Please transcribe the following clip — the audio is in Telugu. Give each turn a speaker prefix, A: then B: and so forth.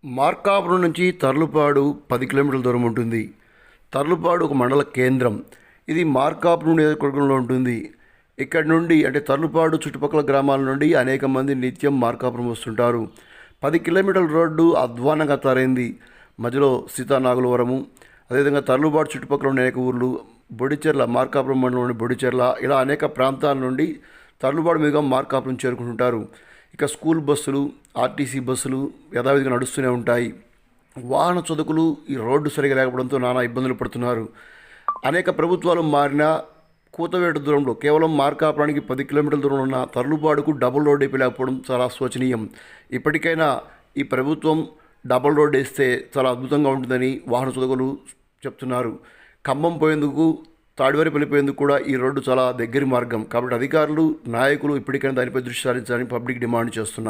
A: మార్కాపురం నుంచి తర్లుపాడు 10 కిలోమీటర్ల దూరం ఉంటుంది. తర్లుపాడు ఒక మండల కేంద్రం. ఇది మార్కాపురం నియోజకవర్గంలో ఉంటుంది. ఇక్కడ నుండి అంటే తర్లుపాడు చుట్టుపక్కల గ్రామాల నుండి అనేక మంది నిత్యం మార్కాపురం వస్తుంటారు. 10 కిలోమీటర్ల రోడ్డు అధ్వానంగా తయారైంది. మధ్యలో సీతానాగులవరము, అదేవిధంగా తర్లుపాడు చుట్టుపక్కల ఉన్న అనేక ఊర్లు, బొడిచెర్ల, మార్కాపురం మండలంలోని బొడిచెర్ల, ఇలా అనేక ప్రాంతాల నుండి తర్లుపాడు మీదుగా మార్కాపురం చేరుకుంటుంటారు. ఇక స్కూల్ బస్సులు, ఆర్టీసీ బస్సులు యథావిధిగా నడుస్తూనే ఉంటాయి. వాహన చదువుకులు ఈ రోడ్డు సరిగా లేకపోవడంతో నానా ఇబ్బందులు పడుతున్నారు. అనేక ప్రభుత్వాలు మారినా కూతవేటు దూరంలో కేవలం మార్కాపురానికి 10 కిలోమీటర్ల దూరంలో ఉన్న తర్లుపాడుకు డబుల్ రోడ్ లేకపోవడం చాలా శోచనీయం. ఇప్పటికైనా ఈ ప్రభుత్వం డబుల్ రోడ్ వేస్తే చాలా అద్భుతంగా ఉంటుందని వాహన చదువుకులు చెప్తున్నారు. ఖమ్మం పోయేందుకు, తాడివారిపల్లి పోయేందుకు కూడా ఈ రోడ్డు చాలా దగ్గరి మార్గం కాబట్టి అధికారులు, నాయకులు ఇప్పటికైనా దానిపై దృష్టి సారించాలని పబ్లిక్ డిమాండ్ చేస్తున్నారు.